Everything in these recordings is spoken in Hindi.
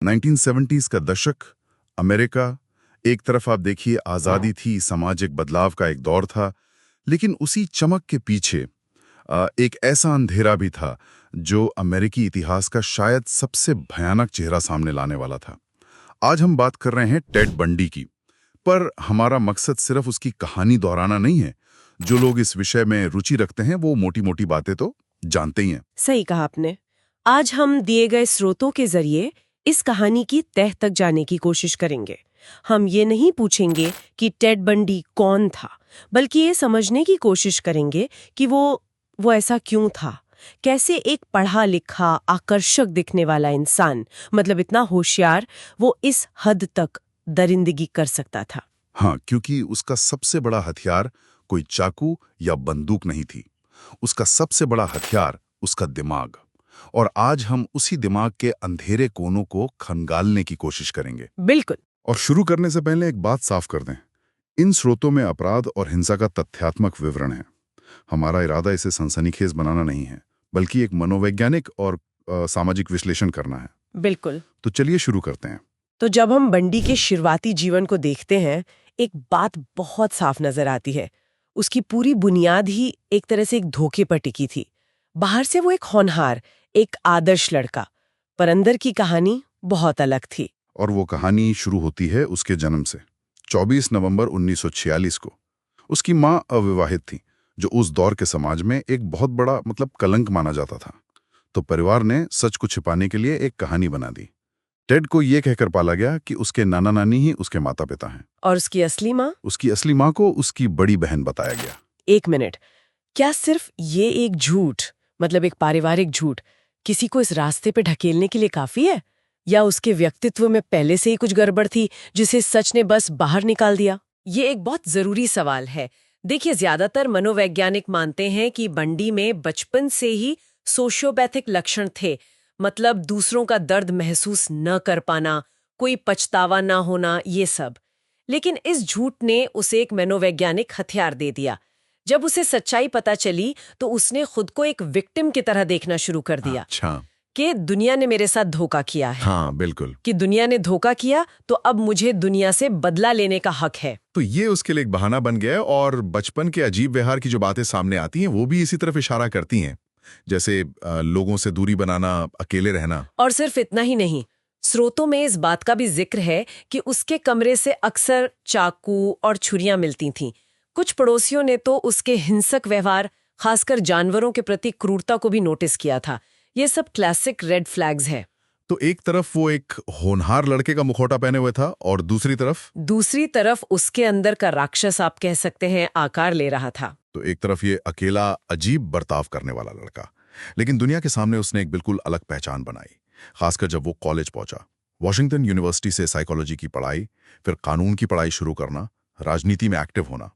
1970s का दशक, अमेरिका, एक तरफ आप देखिए आज़ादी थी, सामाजिक बदलाव का एक दौर था, लेकिन उसी चमक के पीछे एक ऐसा अंधेरा भी था जो अमेरिकी इतिहास का शायद सबसे भयानक चेहरा सामने लाने वाला था। आज हम बात कर रहे हैं टेड बंडी की, पर हमारा मकसद सिर्फ उसकी कहानी दोहराना नहीं है। जो लोग इस विषय में रुचि रखते हैं वो मोटी-मोटी बातें तो जानते ही हैं। सही कहा आपने। आज हम दिए गए स्रोतों के जरिए इस कहानी की तह तक जाने की कोशिश करेंगे। हम ये नहीं पूछेंगे कि टेड बंडी कौन था, बल्कि ये समझने की कोशिश करेंगे कि वो ऐसा क्यों था। कैसे एक पढ़ा लिखा, आकर्षक दिखने वाला इंसान, मतलब इतना होशियार, वो इस हद तक दरिंदगी कर सकता था। हाँ, क्योंकि उसका सबसे बड़ा हथियार कोई चाकू या बंदूक नहीं थी। उसका सबसे बड़ा हथियार उसका दिमाग। और आज हम उसी दिमाग के अंधेरे कोनों को खंगालने की कोशिश करेंगे। बिल्कुल। और शुरू करने से पहले एक बात साफ कर दें, इन स्रोतों में अपराध और हिंसा का तथ्यात्मक विवरण है। हमारा इरादा इसे सनसनीखेज बनाना नहीं है, बल्कि एक मनोवैज्ञानिक और सामाजिक विश्लेषण करना है। बिल्कुल। तो चलिए शुरू करते हैं। तो जब हम बंडी के शुरुआती जीवन को देखते हैं, एक बात बहुत साफ नजर आती है। उसकी पूरी बुनियाद ही एक तरह से एक धोखे पर टिकी थी। बाहर से वो एक होनहार, एक आदर्श लड़का, पर अंदर की कहानी बहुत अलग थी। और वो कहानी शुरू होती है उसके जन्म से। 24 नवंबर 1946 को उसकी माँ अविवाहित थी, जो उस दौर के समाज में एक बहुत बड़ा कलंक माना जाता था। तो परिवार ने सच को छिपाने के लिए एक कहानी बना दी। टेड को ये कहकर पाला गया कि उसके नाना नानी ही उसके माता पिता हैं। और उसकी असली माँ? उसकी असली माँ को उसकी बड़ी बहन बताया गया। एक मिनट, क्या सिर्फ ये एक झूठ, मतलब एक पारिवारिक झूठ, किसी को इस रास्ते पे ढकेलने के लिए काफी है? या उसके व्यक्तित्व में पहले से ही कुछ गड़बड़ थी जिसे सच ने बस बाहर निकाल दिया? ये एक बहुत जरूरी सवाल है। देखिए, ज्यादातर मनोवैज्ञानिक मानते हैं कि बंडी में बचपन से ही सोशियोपैथिक लक्षण थे, मतलब दूसरों का दर्द महसूस न कर पाना, कोई पछतावा न होना, ये सब। लेकिन इस झूठ ने उसे एक मनोवैज्ञानिक हथियार दे दिया। जब उसे सच्चाई पता चली तो उसने खुद को एक विक्टिम की तरह देखना शुरू कर दिया। अच्छा। कि दुनिया ने मेरे साथ धोखा किया है। हाँ, बिल्कुल। कि दुनिया ने धोखा किया तो अब मुझे दुनिया से बदला लेने का हक है। तो ये उसके लिए एक बहाना बन गया। और बचपन के अजीब व्यवहार की जो बातें सामने आती हैं वो भी इसी तरफ इशारा करती हैं, जैसे लोगों से दूरी बनाना, अकेले रहना। और सिर्फ इतना ही नहीं, स्रोतों में इस बात का भी जिक्र है कि उसके कमरे से अक्सर चाकू और छुरियां मिलती थीं। कुछ पड़ोसियों ने तो उसके हिंसक व्यवहार, खासकर जानवरों के प्रति क्रूरता को भी नोटिस किया था। ये सब क्लासिक रेड फ्लैग्स है। तो एक तरफ वो एक होनहार लड़के का मुखौटा पहने हुए था और दूसरी तरफ उसके अंदर का राक्षस, आप कह सकते हैं, आकार ले रहा था। तो एक तरफ ये अकेला, अजीब बर्ताव करने वाला लड़का, लेकिन दुनिया के सामने उसने एक बिल्कुल अलग पहचान बनाई, खासकर जब वो कॉलेज पहुंचा। वॉशिंगटन यूनिवर्सिटी से साइकोलॉजी की पढ़ाई, फिर कानून की पढ़ाई शुरू करना, राजनीति में एक्टिव होना।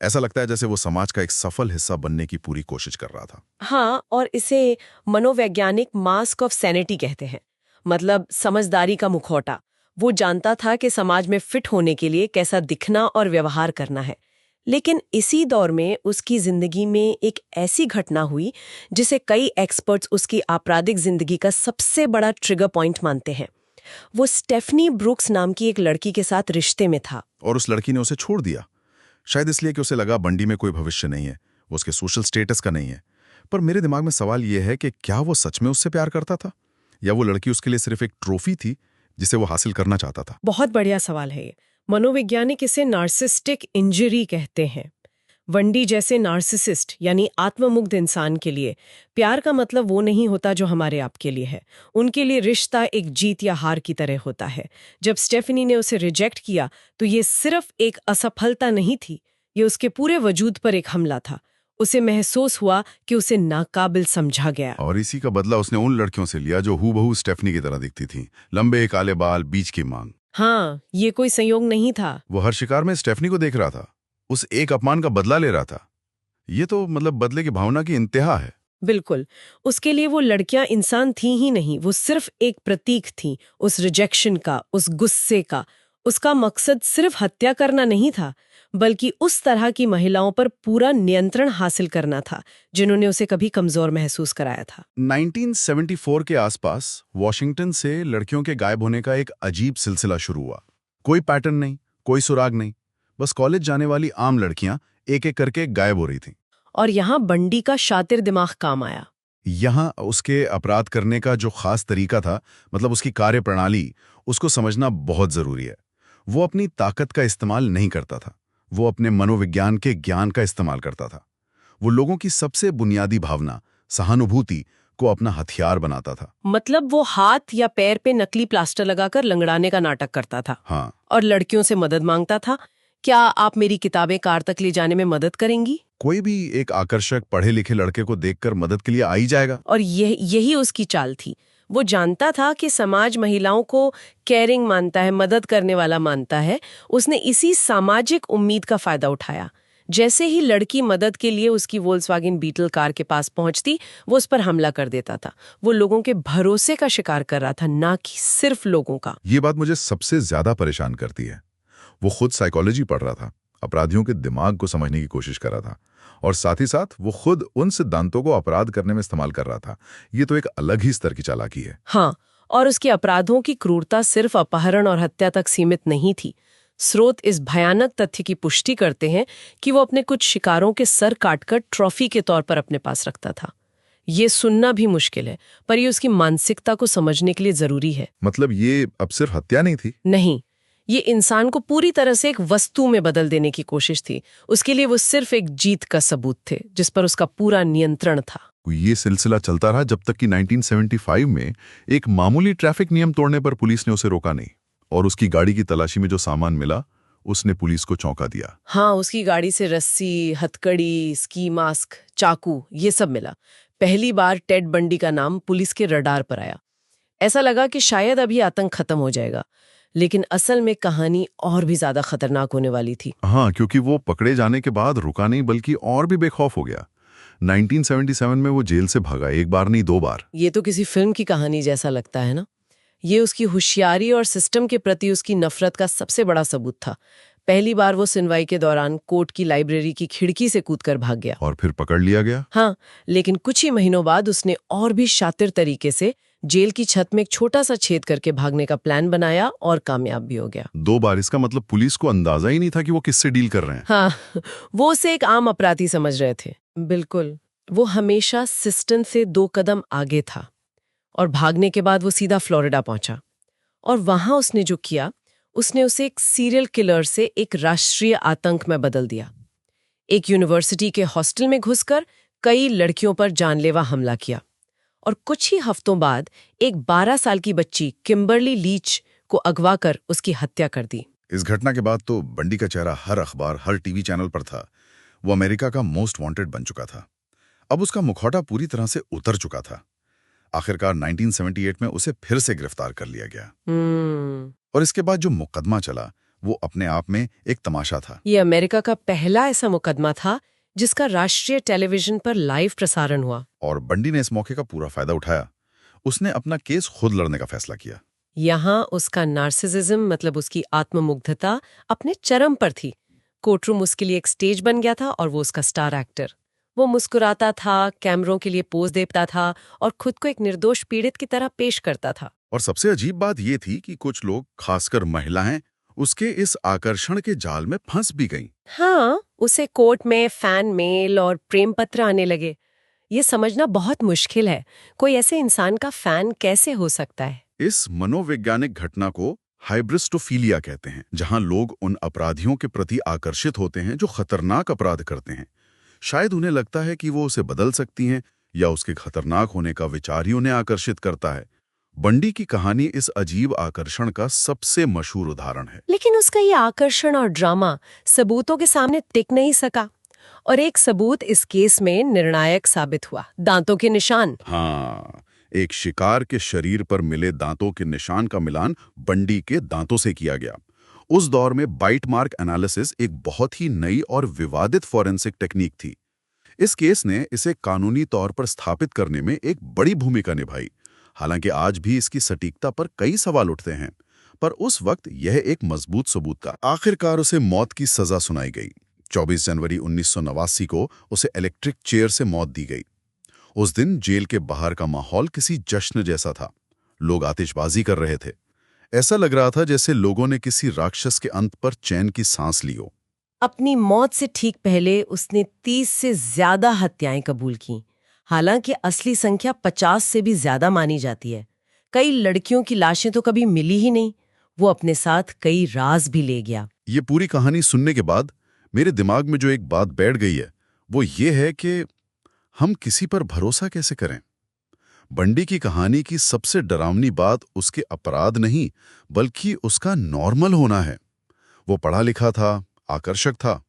ऐसा लगता है जैसे वो समाज का एक सफल हिस्सा बनने की पूरी कोशिश कर रहा था। हाँ, और इसे मनोवैज्ञानिक मास्क ऑफ सैनिटी कहते हैं, मतलब समझदारी का मुखौटा। वो जानता था कि समाज में फिट होने के लिए कैसा दिखना और व्यवहार करना है। लेकिन इसी दौर में उसकी जिंदगी में एक ऐसी घटना हुई जिसे कई एक्सपर्ट्स उसकी आपराधिक जिंदगी का सबसे बड़ा ट्रिगर पॉइंट मानते हैं। वो स्टेफनी ब्रुक्स नाम की एक लड़की के साथ रिश्ते में था। और उस लड़की ने उसे छोड़ दिया, शायद इसलिए कि उसे लगा बंडी में कोई भविष्य नहीं है, वो उसके सोशल स्टेटस का नहीं है। पर मेरे दिमाग में सवाल यह है कि क्या वो सच में उससे प्यार करता था, या वो लड़की उसके लिए सिर्फ एक ट्रॉफी थी जिसे वो हासिल करना चाहता था? बहुत बढ़िया सवाल है ये। मनोवैज्ञानिक इसे नार्सिस्टिक इंजरी कहते हैं। वंडी जैसे नार्सिसिस्ट यानी आत्ममुग्ध इंसान के लिए प्यार का मतलब वो नहीं होता जो हमारे आपके लिए है। उनके लिए रिश्ता एक जीत या हार की तरह होता है। जब स्टेफनी ने उसे रिजेक्ट किया तो ये सिर्फ एक असफलता नहीं थी, ये उसके पूरे वजूद पर एक हमला था। उसे महसूस हुआ कि उसे नाकाबिल समझा गया। और इसी का बदला उसने उन लड़कियों से लिया जो हूबहू स्टेफनी की तरह दिखती थी, लंबे काले बाल, बीच की मांग। हाँ, ये कोई संयोग नहीं था। वो हर शिकार में स्टेफनी को देख रहा था, उस एक अपमान का बदला ले रहा था। ये तो बदले की भावना की इंतहा है। बिल्कुल। उसके लिए वो लड़कियां इंसान थी ही नहीं, वो सिर्फ एक प्रतीक थी, उस रिजेक्शन का, उस गुस्से का। उसका मकसद सिर्फ हत्या करना नहीं था, बल्कि उस तरह की महिलाओं पर पूरा नियंत्रण हासिल करना था जिन्होंने उसे कभी कमजोर महसूस कराया था। 1974 के आसपास वॉशिंगटन से लड़कियों के गायब होने का एक अजीब सिलसिला शुरू हुआ। कोई पैटर्न नहीं, कोई सुराग नहीं, बस कॉलेज जाने वाली आम लड़कियां एक एक करके गायब हो रही थीं। और यहाँ बंडी का शातिर दिमाग काम आया। यहाँ उसके अपराध करने का जो खास तरीका था, मतलब उसकी कार्यप्रणाली, उसको समझना बहुत जरूरी है। वो अपनी ताकत का इस्तेमाल नहीं करता था, वो अपने मनोविज्ञान के ज्ञान का इस्तेमाल करता था। वो लोगों की सबसे बुनियादी भावना, सहानुभूति, को अपना हथियार बनाता था। मतलब वो हाथ या पैर पे नकली प्लास्टर लगाकर लंगड़ाने का नाटक करता था। हाँ, और लड़कियों से मदद मांगता था, क्या आप मेरी किताबें कार तक ले जाने में मदद करेंगी? कोई भी एक आकर्षक पढ़े लिखे लड़के को देखकर मदद के लिए आ ही जाएगा। और यही उसकी चाल थी। वो जानता था कि समाज महिलाओं को केयरिंग मानता है, मदद करने वाला मानता है। उसने इसी सामाजिक उम्मीद का फायदा उठाया। जैसे ही लड़की मदद के लिए उसकी वोल्क्सवैगन बीटल कार के पास पहुंचती, वो उस पर हमला कर देता था। वो लोगों के भरोसे का शिकार कर रहा था, ना कि सिर्फ लोगों का। ये बात मुझे सबसे ज्यादा परेशान करती है। वो खुद साइकोलॉजी पढ़ रहा था, अपराधियों के दिमाग को समझने की कोशिश कर रहा था, और साथ ही साथ वो खुद उन सिद्धांतों को अपराध करने में इस्तेमाल कर रहा था। ये तो एक अलग ही स्तर की चालाकी है। हाँ, और उसके अपराधों की क्रूरता सिर्फ अपहरण और हत्या तक सीमित नहीं थी। स्रोत इस भयानक तथ्य की पुष्टि करते हैं कि वो अपने कुछ शिकारों के सर काटकर ट्रॉफी के तौर पर अपने पास रखता था। ये सुनना भी मुश्किल है, पर ये उसकी मानसिकता को समझने के लिए जरूरी है। मतलब ये अब सिर्फ हत्या नहीं थी? नहीं, ये इंसान को पूरी तरह से एक वस्तु में बदल देने की कोशिश थी। उसके लिए वो सिर्फ एक जीत का सबूत थे, जिस पर उसका पूरा नियंत्रण था। ये सिलसिला चलता रहा जब तक कि 1975 में एक मामूली ट्रैफिक नियम तोड़ने पर पुलिस ने उसे रोका नहीं, और उसकी गाड़ी की तलाशी में जो सामान मिला उसने पुलिस को चौंका दिया। हाँ, उसकी गाड़ी से रस्सी, हथकड़ी, स्की मास्क, चाकू, ये सब मिला। पहली बार टेड बंडी का नाम पुलिस के रडार पर आया। ऐसा लगा कि शायद अभी आतंक खत्म हो जाएगा, लेकिन असल में कहानी और भी ज्यादा खतरनाक होने वाली थी। हाँ, क्योंकि वो पकड़े जाने के बाद रुका नहीं, बल्कि और भी बेखौफ हो गया। 1977 में वो जेल से भागा, एक बार नहीं 2 बार। ये तो किसी फिल्म की कहानी जैसा लगता है ना। ये उसकी होशियारी और सिस्टम के प्रति उसकी नफरत का सबसे बड़ा सबूत था। पहली बार वो सुनवाई के दौरान कोर्ट की लाइब्रेरी की खिड़की से कूदकर भाग गया। और फिर पकड़ लिया गया। हाँ, लेकिन कुछ ही महीनों बाद उसने और भी शातिर तरीके से जेल की छत में एक छोटा सा छेद करके भागने का प्लान बनाया और कामयाब भी हो गया। 2 बार, इसका मतलब पुलिस को अंदाजा ही नहीं था कि वो किससे डील कर रहे हैं। हाँ, वो उसे एक आम अपराधी समझ रहे थे। बिल्कुल, वो हमेशा सिस्टम से 2 कदम आगे था। और भागने के बाद वो सीधा फ्लोरिडा पहुंचा, और वहां उसने जो किया, उसने उसे एक सीरियल किलर से एक राष्ट्रीय आतंक में बदल दिया। एक यूनिवर्सिटी के हॉस्टल में घुसकर कई लड़कियों पर जानलेवा हमला किया, और कुछ ही हफ्तों बाद एक 12 साल की बच्ची किम्बरली लीच को अगवा कर उसकी हत्या कर दी। इस घटना के बाद तो बंडी का चेहरा हर अखबार, हर टीवी चैनल पर था। वो अमेरिका का मोस्ट वांटेड बन चुका था। अब उसका मुखौटा पूरी तरह से उतर चुका था। आखिरकार 1978 में उसे फिर से गिरफ्तार कर लिया गया। और इसके बाद जो मुकदमा चला, वो अपने आप में एक तमाशा था। ये अमेरिका का पहला ऐसा मुकदमा था जिसका राष्ट्रीय टेलीविजन पर लाइव प्रसारण हुआ। और बंडी ने इस मौके का पूरा फायदा उठाया। उसने अपना केस खुद लड़ने का फैसला किया। यहाँ उसका नार्सिसिज्म, मतलब उसकी आत्ममुग्धता, अपने चरम पर थी। कोर्टरूम उसके लिए एक स्टेज बन गया था, और वो उसका स्टार एक्टर। वो मुस्कुराता था, कैमरों के लिए पोज देता था, और खुद को एक निर्दोष पीड़ित की तरह पेश करता था। और सबसे अजीब बात ये थी कि कुछ लोग, खासकर महिलाएं, उसके इस आकर्षण के जाल में फंस भी गईं। हाँ, उसे कोर्ट में फैन मेल और प्रेम पत्र आने लगे। ये समझना बहुत मुश्किल है, कोई ऐसे इंसान का फैन कैसे हो सकता है। इस मनोवैज्ञानिक घटना को हाइब्रिस्टोफीलिया कहते हैं, जहां लोग उन अपराधियों के प्रति आकर्षित होते हैं जो खतरनाक अपराध करते हैं। शायद उन्हें लगता है कि वो उसे बदल सकती हैं, या उसके खतरनाक होने का विचार ही उन्हें आकर्षित करता है। बंडी की कहानी इस अजीब आकर्षण का सबसे मशहूर उदाहरण है। लेकिन उसका ये आकर्षण और ड्रामा सबूतों के सामने टिक नहीं सका, और एक सबूत इस केस में निर्णायक साबित हुआ, दांतों के निशान। हाँ, एक शिकार के शरीर पर मिले दांतों के निशान का मिलान बंडी के दांतों से किया गया। उस दौर में बाइट मार्क एनालिसिस एक बहुत ही नई और विवादित फॉरेंसिक टेक्निक थी। इस केस ने इसे कानूनी तौर पर स्थापित करने में एक बड़ी भूमिका निभाई। हालांकि आज भी इसकी सटीकता पर कई सवाल उठते हैं, पर उस वक्त यह एक मजबूत सबूत था। आखिरकार उसे मौत की सजा सुनाई गई। 24 जनवरी 1989 को उसे इलेक्ट्रिक चेयर से मौत दी गई। उस दिन जेल के बाहर का माहौल किसी जश्न जैसा था। लोग आतिशबाजी कर रहे थे। ऐसा लग रहा था जैसे लोगों ने किसी राक्षस के अंत पर चैन की सांस ली हो। अपनी मौत से ठीक पहले उसने 30 से ज्यादा हत्याएं कबूल की। हालांकि असली संख्या 50 से भी ज्यादा मानी जाती है। कई लड़कियों की लाशें तो कभी मिली ही नहीं। वो अपने साथ कई राज भी ले गया। ये पूरी कहानी सुनने के बाद मेरे दिमाग में जो एक बात बैठ गई है वो ये है कि हम किसी पर भरोसा कैसे करें। बंडी की कहानी की सबसे डरावनी बात उसके अपराध नहीं बल्कि उसका नॉर्मल होना है। वो पढ़ा लिखा था, आकर्षक था।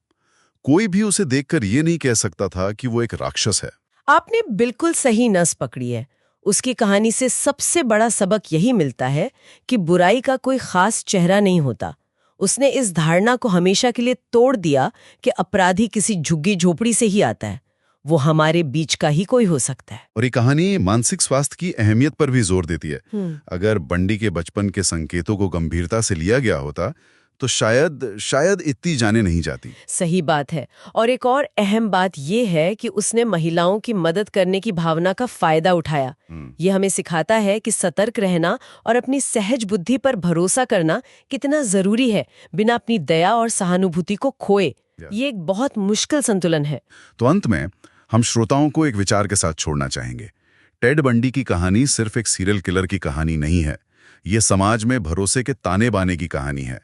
कोई भी उसे देखकर ये नहीं कह सकता था कि वो एक राक्षस है। आपने बिल्कुल सही नस पकड़ी है। उसकी कहानी से सबसे बड़ा सबक यही मिलता है कि बुराई का कोई खास चेहरा नहीं होता। उसने इस धारणा को हमेशा के लिए तोड़ दिया कि अपराधी किसी झुग्गी झोपड़ी से ही आता है। वो हमारे बीच का ही कोई हो सकता है। और ये कहानी मानसिक स्वास्थ्य की अहमियत पर भी जोर देती है। अगर बंडी के बचपन के संकेतों को गंभीरता से लिया गया होता तो शायद इतनी जाने नहीं जाती। सही बात है। और एक और अहम बात यह है कि उसने महिलाओं की मदद करने की भावना का फायदा उठाया। ये हमें सिखाता है कि सतर्क रहना और अपनी सहज बुद्धि पर भरोसा करना कितना जरूरी है, बिना अपनी दया और सहानुभूति को खोए। ये एक बहुत मुश्किल संतुलन है। तो अंत में हम श्रोताओं को एक विचार के साथ छोड़ना चाहेंगे। टेड बंडी की कहानी सिर्फ एक सीरियल किलर की कहानी नहीं है। ये समाज में भरोसे के ताने बाने की कहानी है।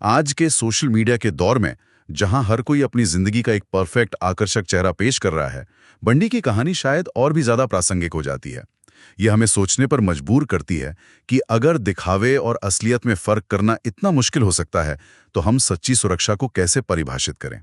आज के सोशल मीडिया के दौर में जहां हर कोई अपनी जिंदगी का एक परफेक्ट आकर्षक चेहरा पेश कर रहा है, बंडी की कहानी शायद और भी ज्यादा प्रासंगिक हो जाती है। यह हमें सोचने पर मजबूर करती है कि अगर दिखावे और असलियत में फर्क करना इतना मुश्किल हो सकता है तो हम सच्ची सुरक्षा को कैसे परिभाषित करें।